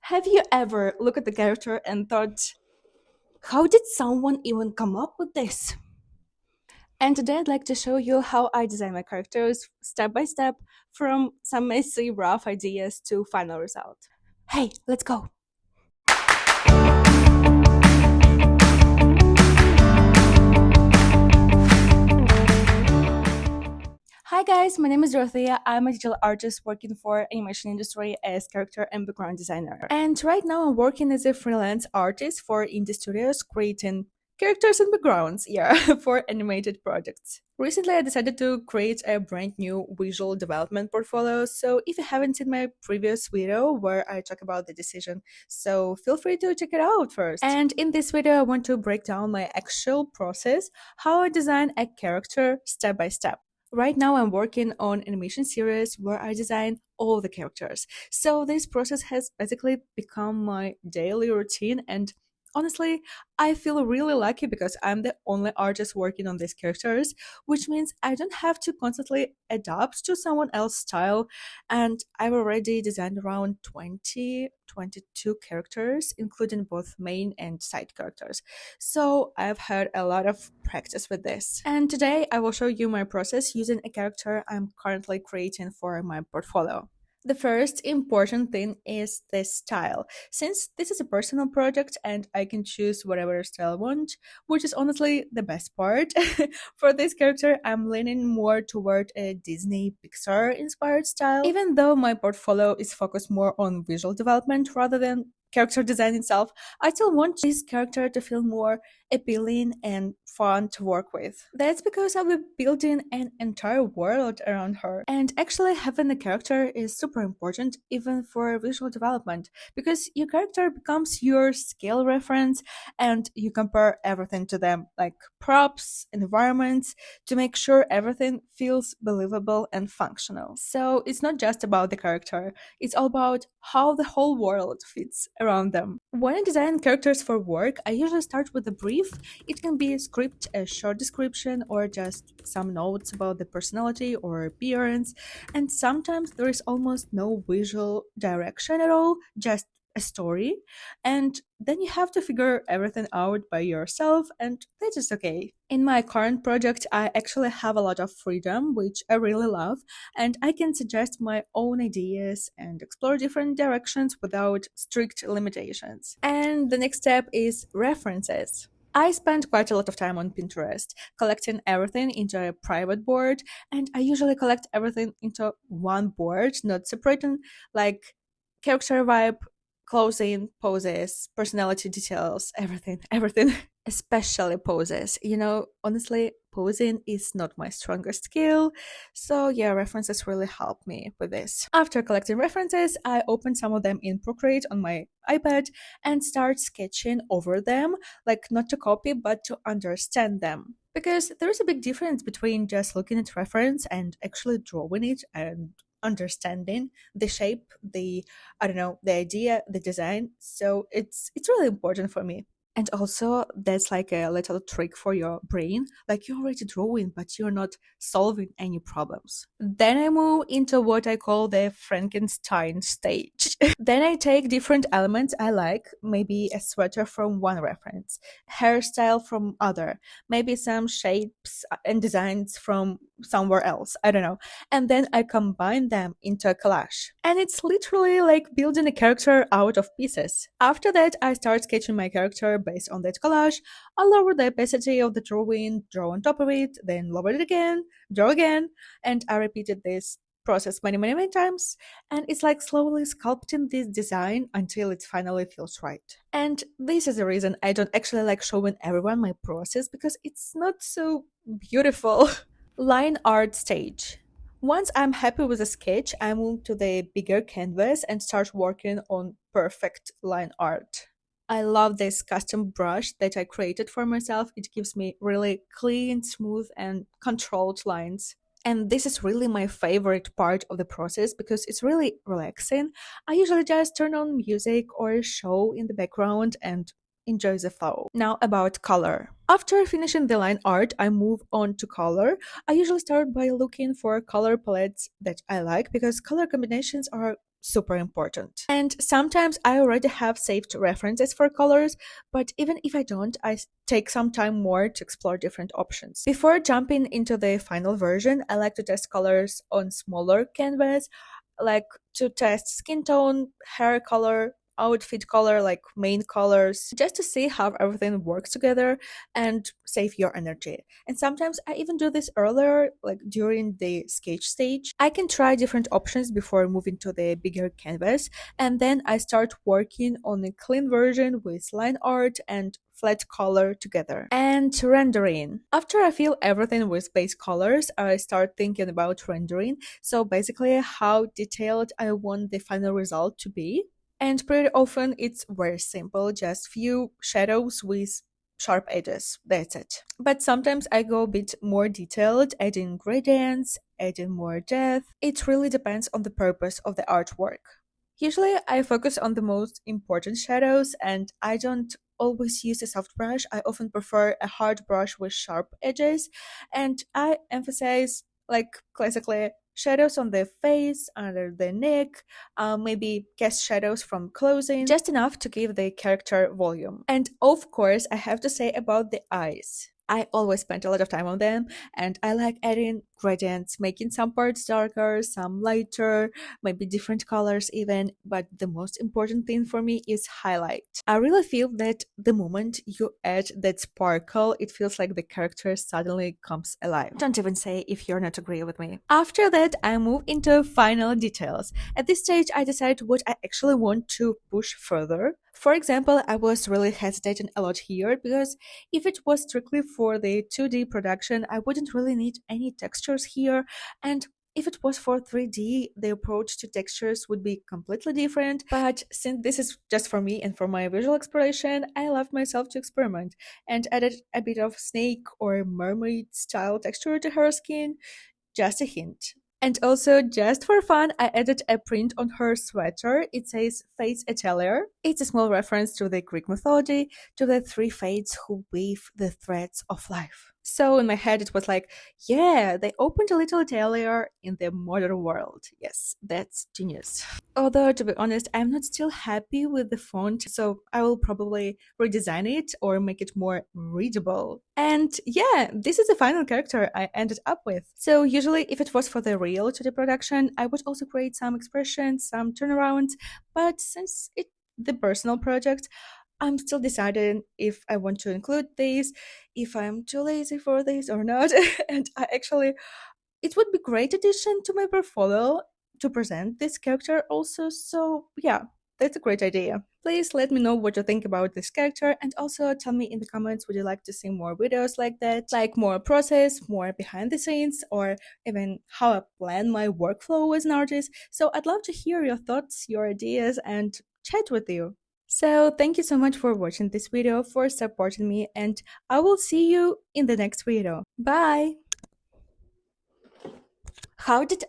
Have you ever looked at the character and thought, how did someone even come up with this? And today I'd like to show you how I design my characters step by step from some messy, rough ideas to final result. Hey, let's go! Hi guys, my name is Dorothea. I'm a digital artist working for animation industry as character and background designer. And right now I'm working as a freelance artist for indie studios creating characters and backgrounds, yeah, for animated projects. Recently I decided to create a brand new visual development portfolio, so if you haven't seen my previous video where I talk about the decision, so feel free to check it out first. And in this video I want to break down my actual process, how I design a character step by step. Right now, I'm working on animation series where I design all the characters. So this process has basically become my daily routine, and honestly, I feel really lucky because I'm the only artist working on these characters, which means I don't have to constantly adapt to someone else's style. And I've already designed around 22 characters, including both main and side characters. So I've had a lot of practice with this. And today I will show you my process using a character I'm currently creating for my portfolio. The first important thing is the style. Since this is a personal project and I can choose whatever style I want, which is honestly the best part. For this character, I'm leaning more toward a Disney Pixar inspired style. Even though my portfolio is focused more on visual development rather than character design itself, I still want this character to feel more appealing and fun to work with. That's because I'll be building an entire world around her. And actually, having a character is super important even for visual development because your character becomes your scale reference and you compare everything to them, like props, environments, to make sure everything feels believable and functional. So it's not just about the character, it's all about how the whole world fits around them. When I design characters for work, I usually start with a brief. It can be a script, a short description, or just some notes about the personality or appearance. And sometimes there is almost no visual direction at all, just a story. And then you have to figure everything out by yourself, and that is okay. In my current project, I actually have a lot of freedom, which I really love, and I can suggest my own ideas and explore different directions without strict limitations. And the next step is references. I spend quite a lot of time on Pinterest, collecting everything into a private board, and I usually collect everything into one board, not separating, like character vibe, clothing, poses, personality details, everything. Especially poses. Honestly, posing is not my strongest skill. So yeah, references really help me with this. After collecting references, I open some of them in Procreate on my iPad and start sketching over them, like not to copy, but to understand them. Because there is a big difference between just looking at reference and actually drawing it and understanding the shape, the I don't know, the idea, the design. So it's really important for me. And also, that's like a little trick for your brain. Like you're already drawing, but you're not solving any problems. Then I move into what I call the Frankenstein stage. Then I take different elements I like, maybe a sweater from one reference, hairstyle from other, maybe some shapes and designs from somewhere else. I don't know. And then I combine them into a collage. And it's literally like building a character out of pieces. After that, I start sketching my character based on that collage. I lower the opacity of the drawing, draw on top of it, then lower it again, draw again, and I repeated this process many times, and it's like slowly sculpting this design until it finally feels right. And this is the reason I don't actually like showing everyone my process because it's not so beautiful. Line art stage. Once I'm happy with a sketch, I move to the bigger canvas and start working on perfect line art. I love this custom brush that I created for myself. It gives me really clean, smooth, and controlled lines. And this is really my favorite part of the process because it's really relaxing. I usually just turn on music or a show in the background and enjoy the flow. Now about color. After finishing the line art, I move on to color. I usually start by looking for color palettes that I like because color combinations are super important. And sometimes I already have saved references for colors, but even if I don't, take some time more to explore different options. Before jumping into the final version, I like to test colors on smaller canvas, like to test skin tone, hair color, outfit color, like main colors, just to see how everything works together and save your energy. And sometimes I even do this earlier, like during the sketch stage. I can try different options before moving to the bigger canvas, and then I start working on a clean version with line art and flat color together. And rendering. After I fill everything with base colors, I start thinking about rendering. So basically, how detailed I want the final result to be. And pretty often it's very simple, just few shadows with sharp edges. That's it. But sometimes I go a bit more detailed, adding gradients, adding more depth. It really depends on the purpose of the artwork. Usually I focus on the most important shadows and I don't always use a soft brush. I often prefer a hard brush with sharp edges, and I emphasize, like classically, shadows on the face, under the neck, maybe cast shadows from clothing, just enough to give the character volume. And of course, I have to say about the eyes. I always spend a lot of time on them, and I like adding gradients, making some parts darker, some lighter, maybe different colors even, but the most important thing for me is highlight. I really feel that the moment you add that sparkle, it feels like the character suddenly comes alive. Don't even say if you're not agree with me. After that, I move into final details. At this stage, I decide what I actually want to push further. For example, I was really hesitating a lot here because if it was strictly for the 2D production, I wouldn't really need any textures here, and if it was for 3D, the approach to textures would be completely different. But since this is just for me and for my visual exploration, I allowed myself to experiment and added a bit of snake or mermaid style texture to her skin. Just a hint. And also, just for fun, I added a print on her sweater. It says Fates Atelier. It's a small reference to the Greek mythology, to the three fates who weave the threads of life. So in my head, it was like, yeah, they opened a little atelier in the modern world. Yes, that's genius. Although, to be honest, I'm not still happy with the font, so I will probably redesign it or make it more readable. And yeah, this is the final character I ended up with. So usually, if it was for the real 2D production, I would also create some expressions, some turnarounds, but since it's the personal project, I'm still deciding if I want to include these, if I'm too lazy for this or not. And I actually, it would be great addition to my portfolio to present this character also. So yeah, that's a great idea. Please let me know what you think about this character, and also tell me in the comments, would you like to see more videos like that, like more process, more behind the scenes, or even how I plan my workflow as an artist. So I'd love to hear your thoughts, your ideas, and chat with you. So thank you so much for watching this video, for supporting me, and I will see you in the next video. Bye! How did